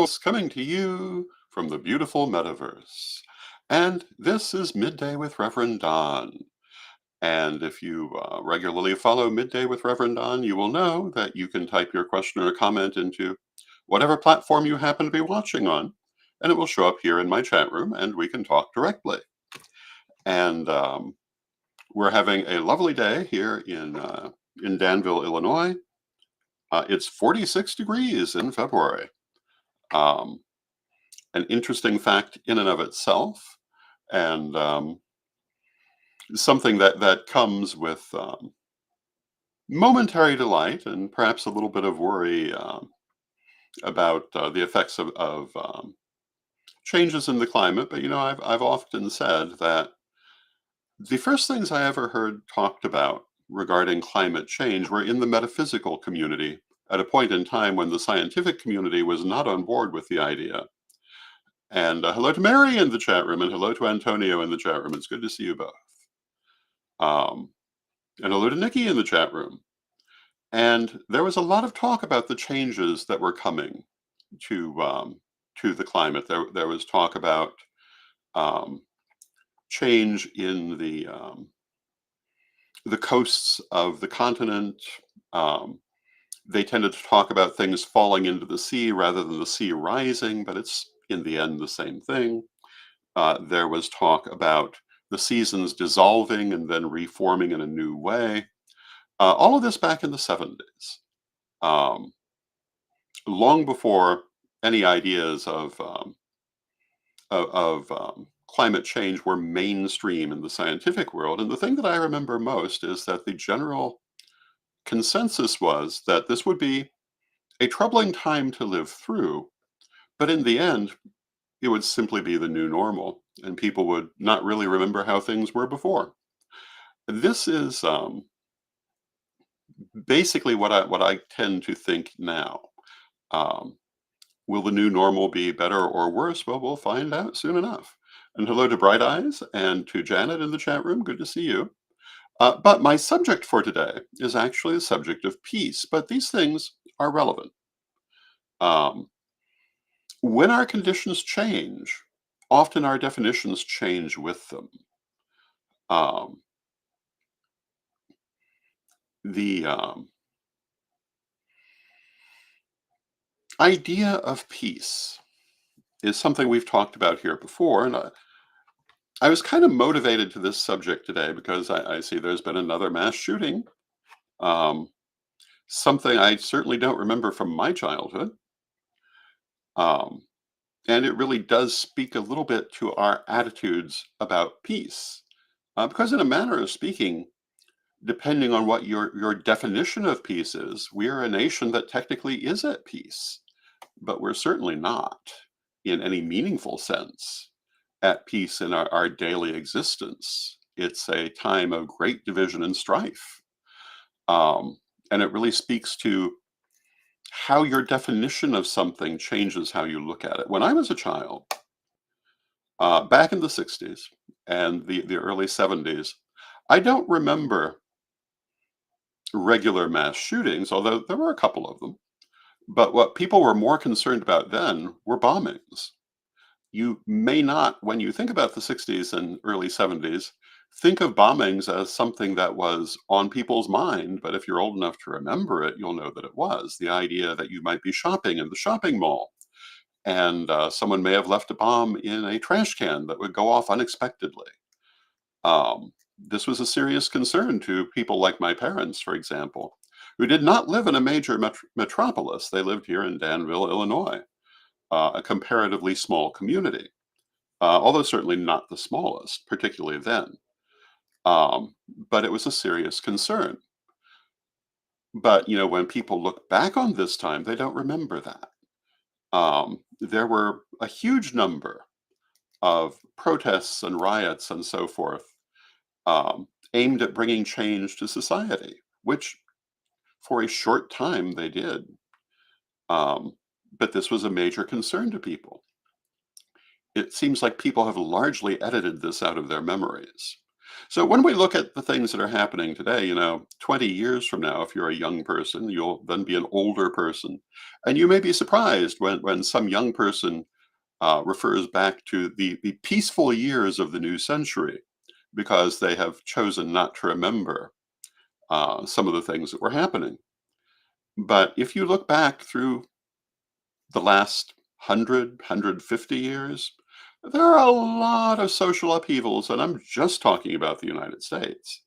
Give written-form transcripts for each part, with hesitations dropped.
It's coming to you from the beautiful metaverse. And this is Midday with Reverend Don. And if you regularly follow Midday with Reverend Don, you will know that you can type your question or comment into whatever platform you happen to be watching on, and it will show up here in my chat room, and we can talk directly. And we're having a lovely day here in Danville, Illinois. It's 46 degrees in February. Um, an interesting fact in and of itself, and something that comes with momentary delight and perhaps a little bit of worry about the effects of changes in the climate. But I've often said that the first things I ever heard talked about regarding climate change were in the metaphysical community at a point in time when the scientific community was not on board with the idea. And hello to Mary in the chat room, and hello to Antonio in the chat room. It's good to see you both. Um, and hello to Nikki in the chat room. And there was a lot of talk about the changes that were coming to the climate. There was talk about um, change in the coasts of the continent. Um, they tended to talk about things falling into the sea rather than the sea rising, but it's in the end the same thing. There was talk about the seasons dissolving and then reforming in a new way. All of this back in the 70s, um, long before any ideas of climate change were mainstream in the scientific world. And the thing that I remember most is that the general consensus was that this would be a troubling time to live through, but in the end, it would simply be the new normal, and people would not really remember how things were before. This is basically what I tend to think now. Um, will the new normal be better or worse? Well, we'll find out soon enough. And hello to Bright Eyes and to Janet in the chat room. Good to see you. But my subject for today is actually the subject of peace, but these things are relevant. Um, when our conditions change, often our definitions change with them. Um, the idea of peace is something we've talked about here before, and I was kind of motivated to this subject today because I see there's been another mass shooting, um, something I certainly don't remember from my childhood. Um, and it really does speak a little bit to our attitudes about peace. Because, in a manner of speaking, depending on what your definition of peace is, we are a nation that technically is at peace, but we're certainly not, in any meaningful sense, at peace in our daily existence. It's a time of great division and strife. Um, and it really speaks to how your definition of something changes how you look at it. When I was a child, back in the 60s and the early 70s, I don't remember regular mass shootings, although there were a couple of them. But what people were more concerned about then were bombings. You may not, when you think about the 60s and early 70s, think of bombings as something that was on people's mind. But if you're old enough to remember it, you'll know that it was. The idea that you might be shopping in the shopping mall and someone may have left a bomb in a trash can that would go off unexpectedly. This was a serious concern to people like my parents, for example, who did not live in a major metropolis. They lived here in Danville, Illinois, a comparatively small community, although certainly not the smallest, particularly then. But it was a serious concern. But, when people look back on this time, they don't remember that. There were a huge number of protests and riots and so forth aimed at bringing change to society, which for a short time they did. But this was a major concern to people. It seems like people have largely edited this out of their memories. So when we look at the things that are happening today, 20 years from now, if you're a young person, you'll then be an older person. And you may be surprised when some young person refers back to the peaceful years of the new century because they have chosen not to remember some of the things that were happening. But if you look back through the last 150 years, there are a lot of social upheavals, and I'm just talking about the United States,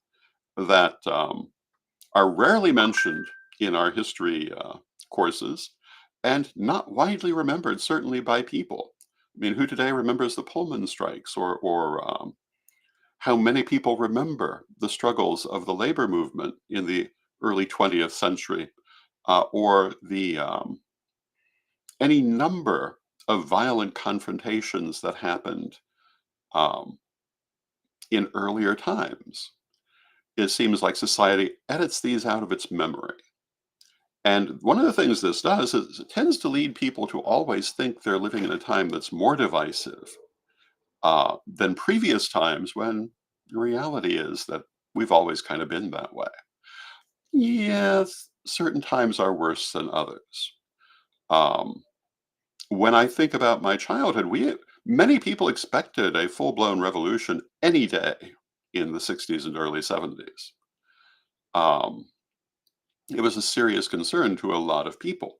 that are rarely mentioned in our history courses and not widely remembered, certainly by people. I mean, who today remembers the Pullman strikes or how many people remember the struggles of the labor movement in the early 20th century or the any number of violent confrontations that happened um, in earlier times. It seems like society edits these out of its memory. And one of the things this does is it tends to lead people to always think they're living in a time that's more divisive than previous times when the reality is that we've always kind of been that way. Yes, certain times are worse than others. Um, when I think about my childhood, many people expected a full-blown revolution any day in the 60s and early 70s. Um, it was a serious concern to a lot of people.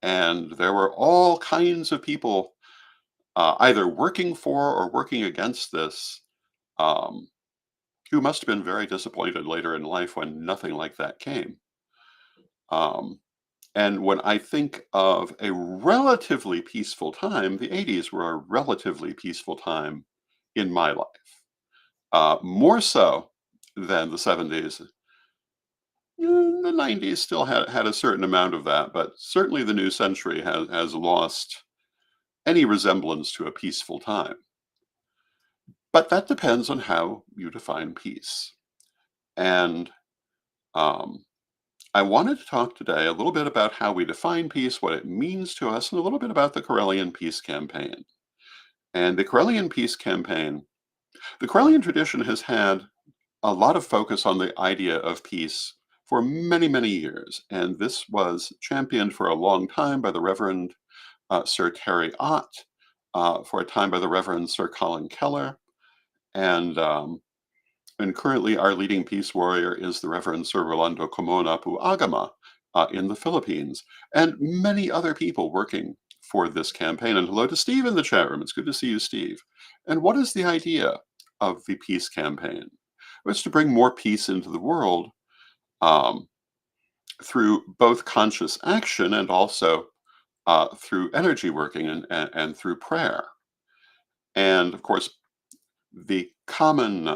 And there were all kinds of people either working for or working against this um, who must have been very disappointed later in life when nothing like that came. Um, and when I think of a relatively peaceful time, the 80s were a relatively peaceful time in my life, more so than the 70s. The 90s still had a certain amount of that, but certainly the new century has lost any resemblance to a peaceful time. But that depends on how you define peace. And um, I wanted to talk today a little bit about how we define peace, what it means to us, and a little bit about the Correllian Peace Campaign. And the Correllian tradition has had a lot of focus on the idea of peace for many, many years. And this was championed for a long time by the Reverend Sir Terry Ott, for a time by the Reverend Sir Colin Keller, and and currently, our leading peace warrior is the Reverend Sir Rolando Comonapu Agama in the Philippines, and many other people working for this campaign. And hello to Steve in the chat room. It's good to see you, Steve. And what is the idea of the peace campaign? It's to bring more peace into the world um, through both conscious action and also through energy working and through prayer. And of course, the common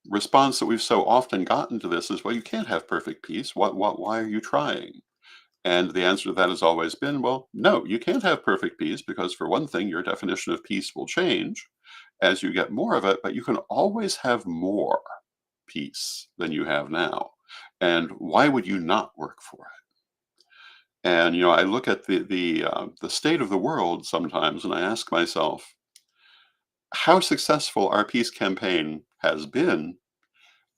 response that we've so often gotten to this is, well, you can't have perfect peace. Why are you trying? And the answer to that has always been, well, no, you can't have perfect peace because, for one thing, your definition of peace will change as you get more of it, but you can always have more peace than you have now. And why would you not work for it? And I look at the state of the world sometimes, and I ask myself how successful our peace campaign has been.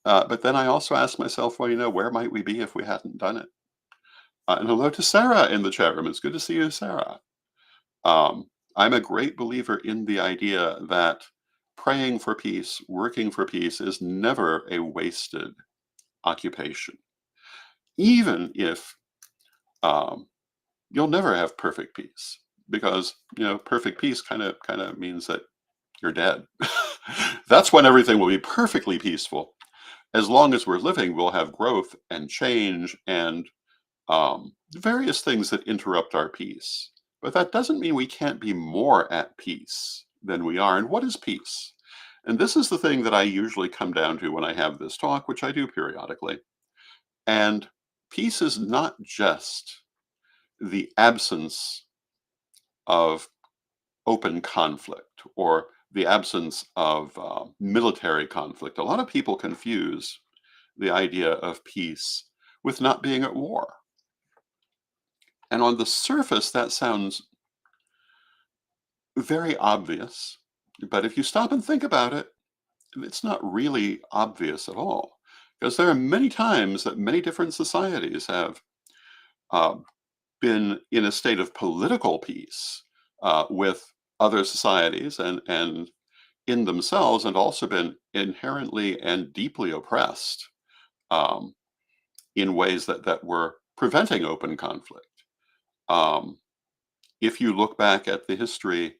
But then I also ask myself, well, where might we be if we hadn't done it? And hello to Sarah in the chat room. It's good to see you, Sarah. I'm a great believer in the idea that praying for peace, working for peace is never a wasted occupation. Even if um, you'll never have perfect peace, because perfect peace kind of means that you're dead. That's when everything will be perfectly peaceful. As long as we're living, we'll have growth and change and various things that interrupt our peace. But that doesn't mean we can't be more at peace than we are. And what is peace? And this is the thing that I usually come down to when I have this talk, which I do periodically. And peace is not just the absence of open conflict or the absence of military conflict. A lot of people confuse the idea of peace with not being at war. And on the surface, that sounds very obvious. But if you stop and think about it, It's not really obvious at all, because there are many times that many different societies have uh, been in a state of political peace with other societies and in themselves, and also been inherently and deeply oppressed um, in ways that were preventing open conflict. Um, if you look back at the history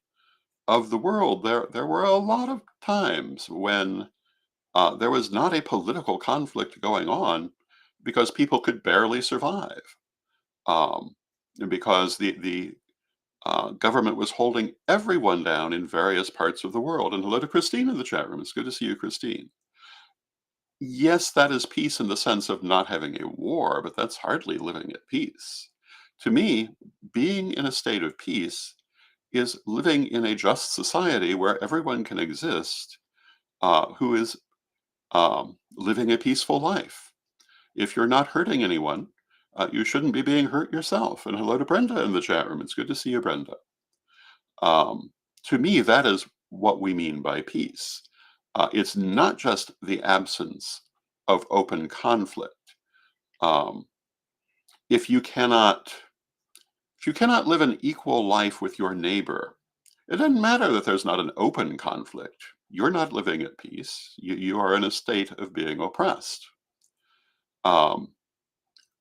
of the world, there were a lot of times when there was not a political conflict going on because people could barely survive, um, and because the government was holding everyone down in various parts of the world. And hello to Christine in the chat room. It's good to see you, Christine. Yes, that is peace in the sense of not having a war, but that's hardly living at peace. To me, being in a state of peace is living in a just society where everyone can exist who is living a peaceful life. If you're not hurting anyone, you shouldn't be being hurt yourself. And hello to Brenda in the chat room. It's good to see you, Brenda. Um, to me, that is what we mean by peace. It's not just the absence of open conflict. Um, if you cannot, if you cannot live an equal life with your neighbor, it doesn't matter that there's not an open conflict. You're not living at peace. You are in a state of being oppressed. Um,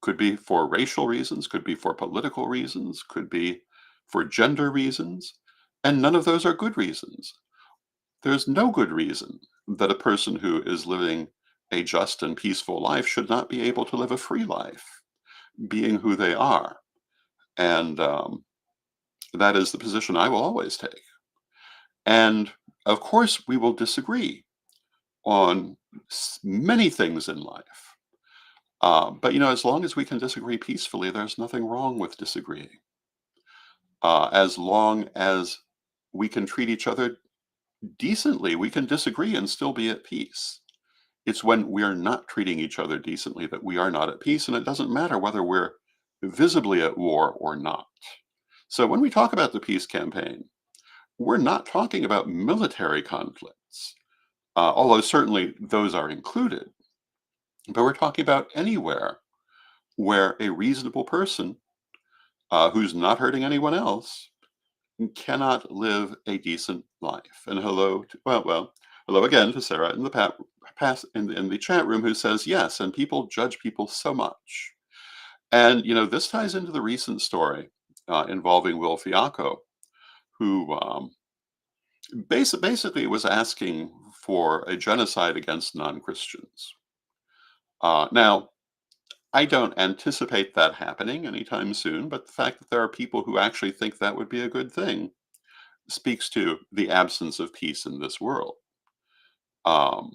could be for racial reasons, could be for political reasons, could be for gender reasons, and none of those are good reasons. There's no good reason that a person who is living a just and peaceful life should not be able to live a free life, being who they are. And that is the position I will always take. And of course, we will disagree on many things in life. But as long as we can disagree peacefully, there's nothing wrong with disagreeing. As long as we can treat each other decently, we can disagree and still be at peace. It's when we are not treating each other decently that we are not at peace, and it doesn't matter whether we're visibly at war or not. So when we talk about the peace campaign, we're not talking about military conflicts, although certainly those are included, but we're talking about anywhere where a reasonable person who's not hurting anyone else cannot live a decent life. And hello again to Sarah in the in the chat room who says yes, and people judge people so much. And this ties into the recent story involving Will Fiacco, who basically was asking for a genocide against non-Christians. Now, I don't anticipate that happening anytime soon, but the fact that there are people who actually think that would be a good thing speaks to the absence of peace in this world. Um,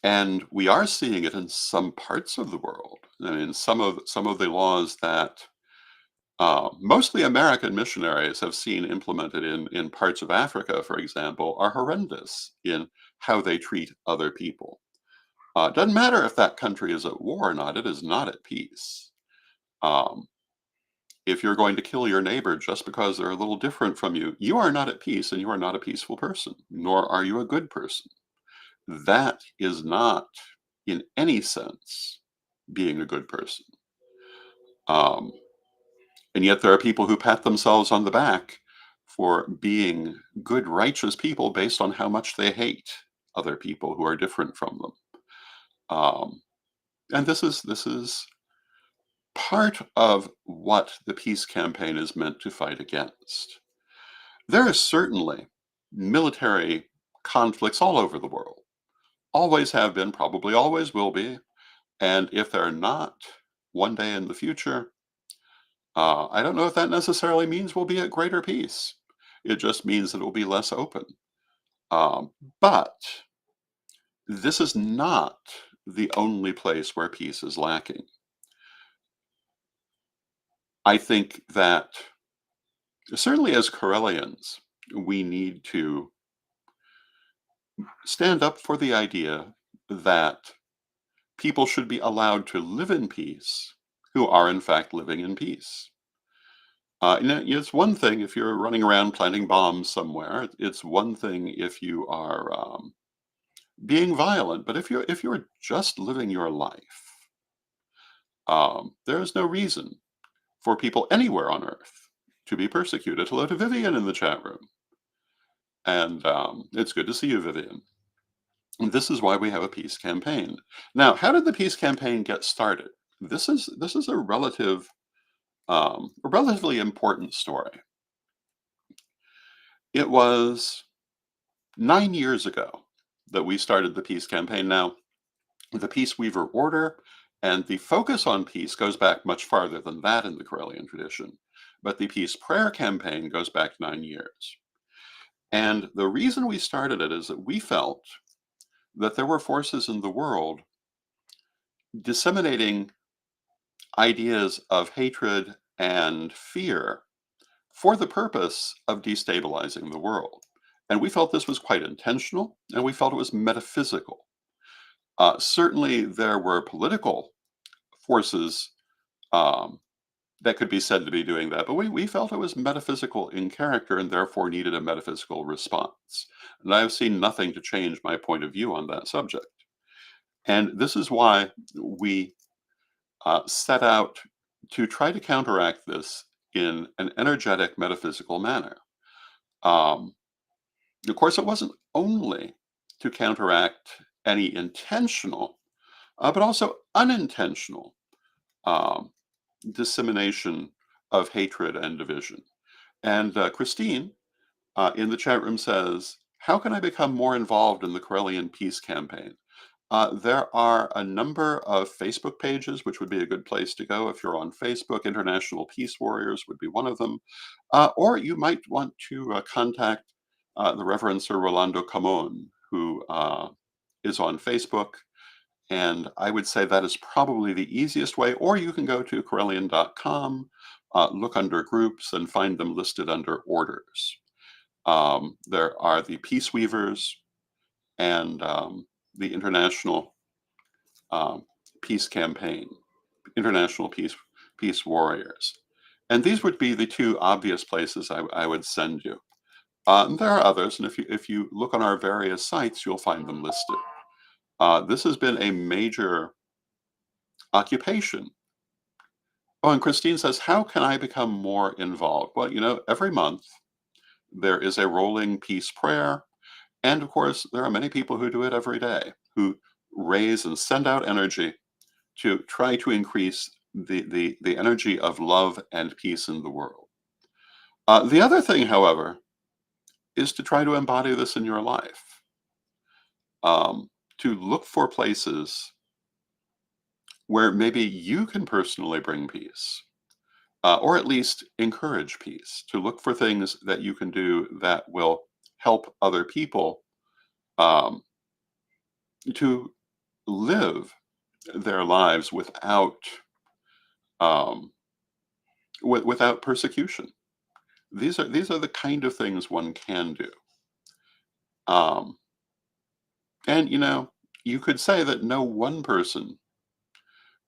and we are seeing it in some parts of the world. I mean, some of the laws that mostly American missionaries have seen implemented in parts of Africa, for example, are horrendous in how they treat other people. It doesn't matter if that country is at war or not; it is not at peace. Um, if you're going to kill your neighbor just because they're a little different from you, you are not at peace, and you are not a peaceful person, nor are you a good person. That is not, in any sense, being a good person. Um, and yet there are people who pat themselves on the back for being good, righteous people based on how much they hate other people who are different from them. Um, and this is part of what the peace campaign is meant to fight against. There are certainly military conflicts all over the world. Always have been, probably always will be. And if they're not one day in the future, I don't know if that necessarily means we'll be at greater peace. It just means that it will be less open. Um, but this is not the only place where peace is lacking. I think that certainly as Correllians, we need to stand up for the idea that people should be allowed to live in peace who are in fact living in peace. It's one thing if you're running around planting bombs somewhere. It's one thing if you are being violent. But if you're just living your life, there is no reason for people anywhere on Earth to be persecuted. Hello to Vivian in the chat room, and it's good to see you, Vivian. And this is why we have a peace campaign. Now, how did the peace campaign get started? This is a relatively important story. It was 9 years ago that we started the peace campaign. Now, the Peace Weaver Order and the focus on peace goes back much farther than that in the Correllian tradition. But the Peace Prayer Campaign goes back 9 years. And the reason we started it is that we felt that there were forces in the world disseminating ideas of hatred and fear for the purpose of destabilizing the world. And we felt this was quite intentional, and we felt it was metaphysical. Certainly, there were political forces um, that could be said to be doing that, but we felt it was metaphysical in character and therefore needed a metaphysical response. And I've seen nothing to change my point of view on that subject. And this is why we set out to try to counteract this in an energetic metaphysical manner. Um, of course, it wasn't only to counteract any intentional, but also unintentional um, dissemination of hatred and division. And Christine in the chat room says, how can I become more involved in the Correllian Peace Campaign? There are a number of Facebook pages, which would be a good place to go if you're on Facebook. International Peace Warriors would be one of them. Or you might want to contact the Reverend Sir Rolando Camon, who is on Facebook. And I would say that is probably the easiest way. Or you can go to Correllian.com, look under groups, and find them listed under orders. There are the Peace Weavers and the International um, Peace Campaign, International Peace Warriors. And these would be the two obvious places I would send you. And there are others, and if you look on our various sites, you'll find them listed. This has been a major occupation. Oh, and Christine says, how can I become more involved? Well, every month there is a rolling peace prayer. And of course, there are many people who do it every day, who raise and send out energy to try to increase the energy of love and peace in the world. The other thing, however, is to try to embody this in your life, to look for places where maybe you can personally bring peace, or at least encourage peace, to look for things that you can do that will help other people um, to live their lives um, without persecution. These are the kind of things one can do. Um, and you could say that no one person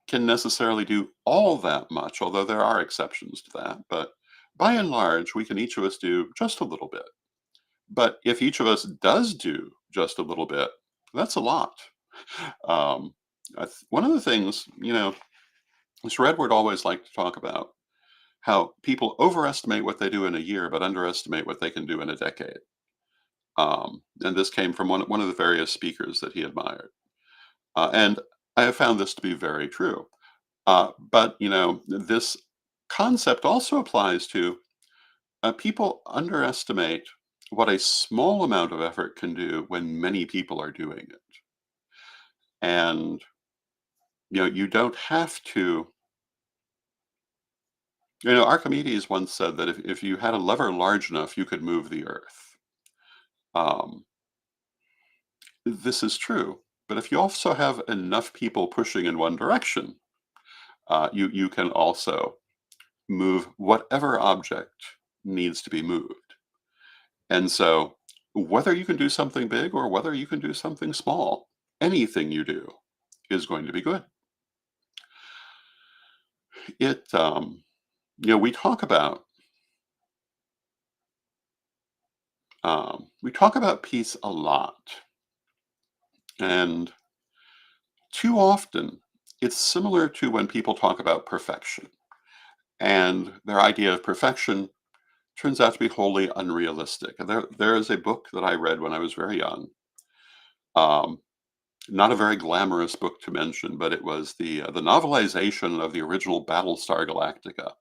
can necessarily do all that much, although there are exceptions to that. But by and large, we can each of us do just a little bit. But if each of us does do just a little bit, that's a lot. Um, one of the things, Mr. Edward always liked to talk about how people overestimate what they do in a year, but underestimate what they can do in a decade. And this came from one of the various speakers that he admired. And I have found this to be very true. But, this concept also applies to people underestimate what a small amount of effort can do when many people are doing it. And, you don't have to. Archimedes once said that if you had a lever large enough, you could move the earth. Um, this is true. But if you also have enough people pushing in one direction, you can also move whatever object needs to be moved. And so, whether you can do something big or whether you can do something small, anything you do is going to be good. We talk about We talk about peace a lot, and too often it's similar to when people talk about perfection. And their idea of perfection turns out to be wholly unrealistic. And there is a book that I read when I was very young. Um, Not a very glamorous book to mention, but it was the novelization of the original Battlestar Galactica.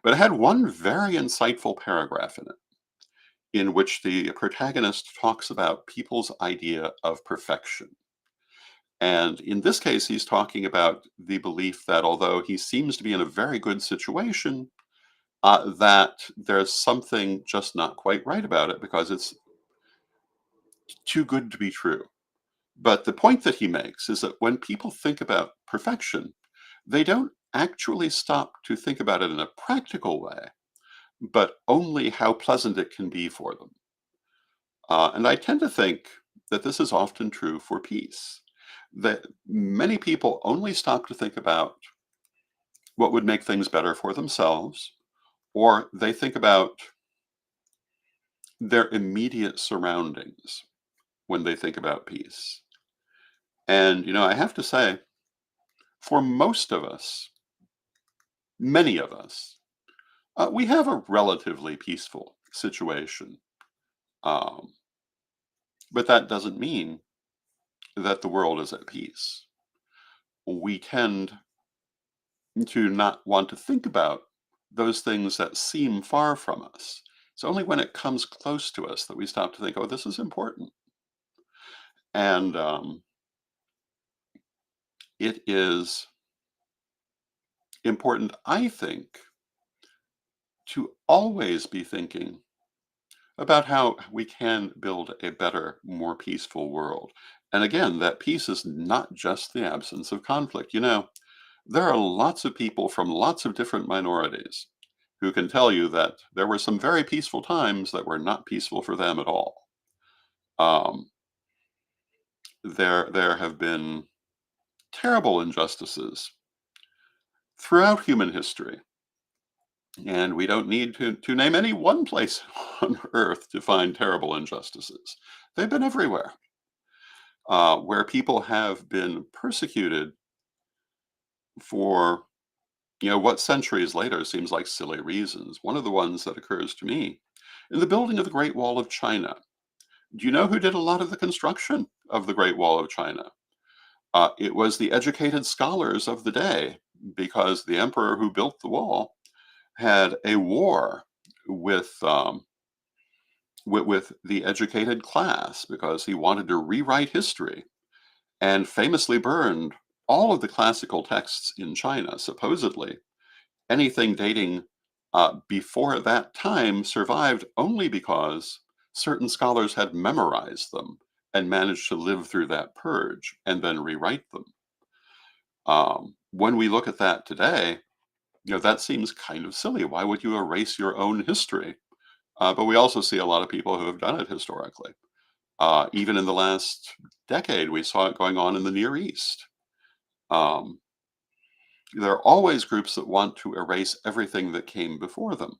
But it had one very insightful paragraph in it, in which the protagonist talks about people's idea of perfection. And in this case, he's talking about the belief that although he seems to be in a very good situation, that there's something just not quite right about it because it's too good to be true. But the point that he makes is that when people think about perfection, they don't actually stop to think about it in a practical way, but only how pleasant it can be for them. And I tend to think that this is often true for peace, that many people only stop to think about what would make things better for themselves, or they think about their immediate surroundings when they think about peace. And, I have to say, for most of us, many of us, we have a relatively peaceful situation. Um, but that doesn't mean that the world is at peace. We tend to not want to think about those things that seem far from us. It's only when it comes close to us that we stop to think, oh, this is important. And it is important, I think, to always be thinking about how we can build a better, more peaceful world. And again, that peace is not just the absence of conflict. There are lots of people from lots of different minorities who can tell you that there were some very peaceful times that were not peaceful for them at all. Um, there have been terrible injustices throughout human history, and we don't need to name any one place on earth to find terrible injustices. They've been everywhere, where people have been persecuted for what centuries later seems like silly reasons. One of the ones that occurs to me in the building of the Great Wall of China. Do you know who did a lot of the construction of the Great Wall of China? It was the educated scholars of the day, because the emperor who built the wall had a war with with the educated class because he wanted to rewrite history and famously burned all of the classical texts in China. Supposedly, anything dating before that time survived only because certain scholars had memorized them and managed to live through that purge and then rewrite them. When we look at that today, that seems kind of silly. Why would you erase your own history? But we also see a lot of people who have done it historically. Even in the last decade, we saw it going on in the Near East. Um, there are always groups that want to erase everything that came before them.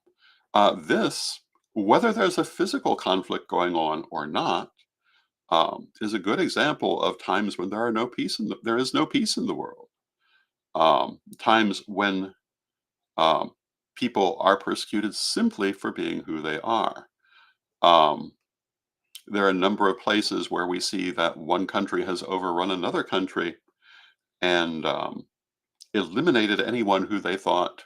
This, whether there's a physical conflict going on or not, is a good example of times when there is no peace in the world. Times when um, people are persecuted simply for being who they are. Um, there are a number of places where we see that one country has overrun another country and eliminated anyone who they thought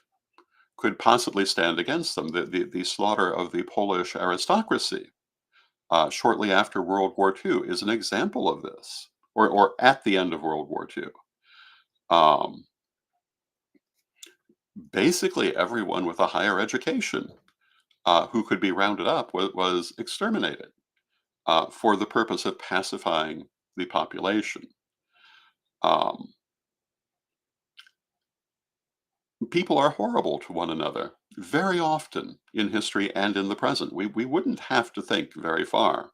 could possibly stand against them. The slaughter of the Polish aristocracy shortly after World War II is an example of this, or at the end of World War II. Um, Basically, everyone with a higher education who could be rounded up was exterminated for the purpose of pacifying the population. Um, People are horrible to one another very often in history and in the present. We wouldn't have to think very far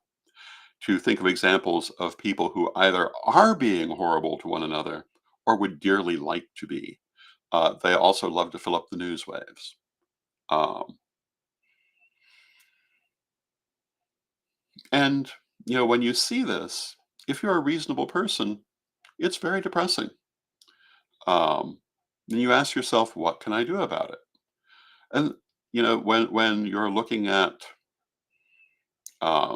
to think of examples of people who either are being horrible to one another or would dearly like to be. They also love to fill up the news waves. Um, And, when you see this, if you're a reasonable person, it's very depressing. Um, then you ask yourself, what can I do about it? And, when you're looking at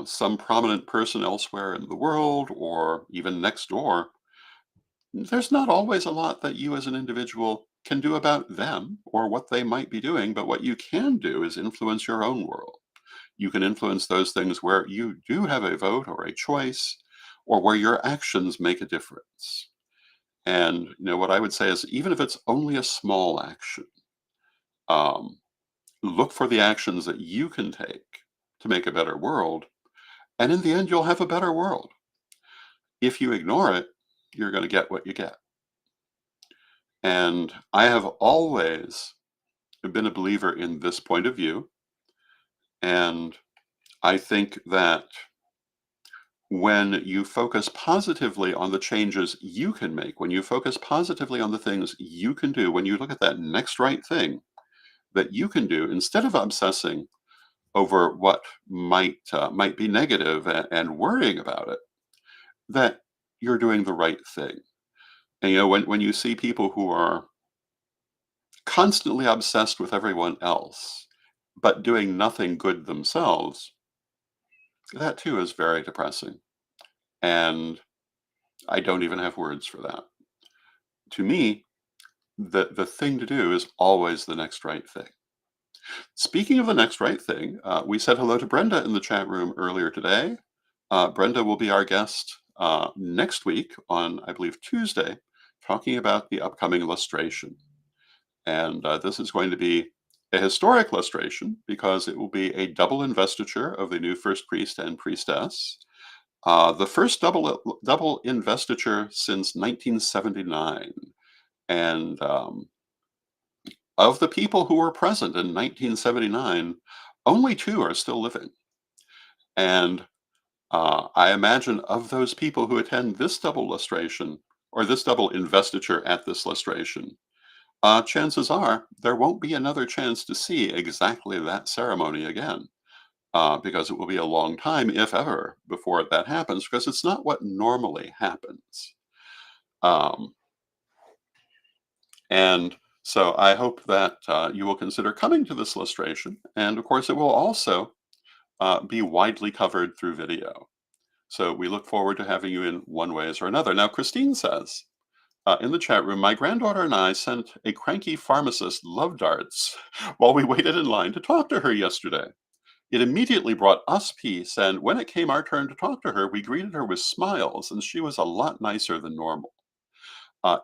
some prominent person elsewhere in the world or even next door, there's not always a lot that you as an individual can do about them or what they might be doing. But what you can do is influence your own world. You can influence those things where you do have a vote or a choice or where your actions make a difference. And what I would say is, even if it's only a small action, um, look for the actions that you can take to make a better world. And in the end, you'll have a better world. If you ignore it, you're going to get what you get. And I have always been a believer in this point of view. And I think that when you focus positively on the changes you can make, when you focus positively on the things you can do, when you look at that next right thing that you can do, instead of obsessing over what might be negative and worrying about it, that you're doing the right thing. And when you see people who are constantly obsessed with everyone else, but doing nothing good themselves, that too is very depressing. And I don't even have words for that. To me, the thing to do is always the next right thing. Speaking of the next right thing, we said hello to Brenda in the chat room earlier today. Brenda will be our guest next week on, I believe, Tuesday, talking about the upcoming lustration. And this is going to be a historic lustration because it will be a double investiture of the new first priest and priestess. The first double investiture since 1979. And of the people who were present in 1979, only two are still living. And I imagine of those people who attend this double lustration or this double investiture at this lustration, chances are there won't be another chance to see exactly that ceremony again, because it will be a long time, if ever, before that happens, because it's not what normally happens. Um, and so I hope that you will consider coming to this lustration. And of course, it will also be widely covered through video. So we look forward to having you in one ways or another. Now, Christine says, in the chat room, my granddaughter and I sent a cranky pharmacist love darts while we waited in line to talk to her yesterday. It immediately brought us peace, and when it came our turn to talk to her, we greeted her with smiles, and she was a lot nicer than normal.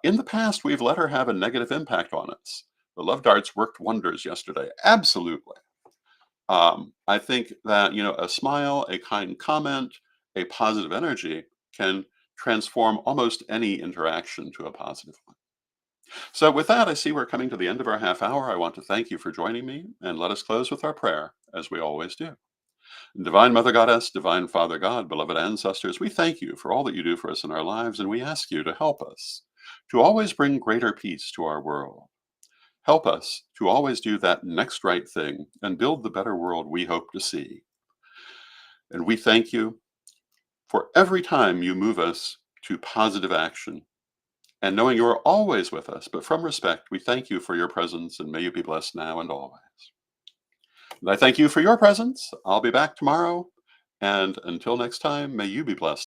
In the past, we've let her have a negative impact on us. The love darts worked wonders yesterday. Absolutely. I think that, a smile, a kind comment, a positive energy can transform almost any interaction to a positive one. So, with that, I see we're coming to the end of our half hour. I want to thank you for joining me and let us close with our prayer, as we always do. Divine Mother Goddess, Divine Father God, beloved ancestors, we thank you for all that you do for us in our lives, and we ask you to help us to always bring greater peace to our world. Help us to always do that next right thing and build the better world we hope to see. And we thank you for every time you move us to positive action. And knowing you are always with us, but from respect, we thank you for your presence and may you be blessed now and always. And I thank you for your presence. I'll be back tomorrow. And until next time, may you be blessed.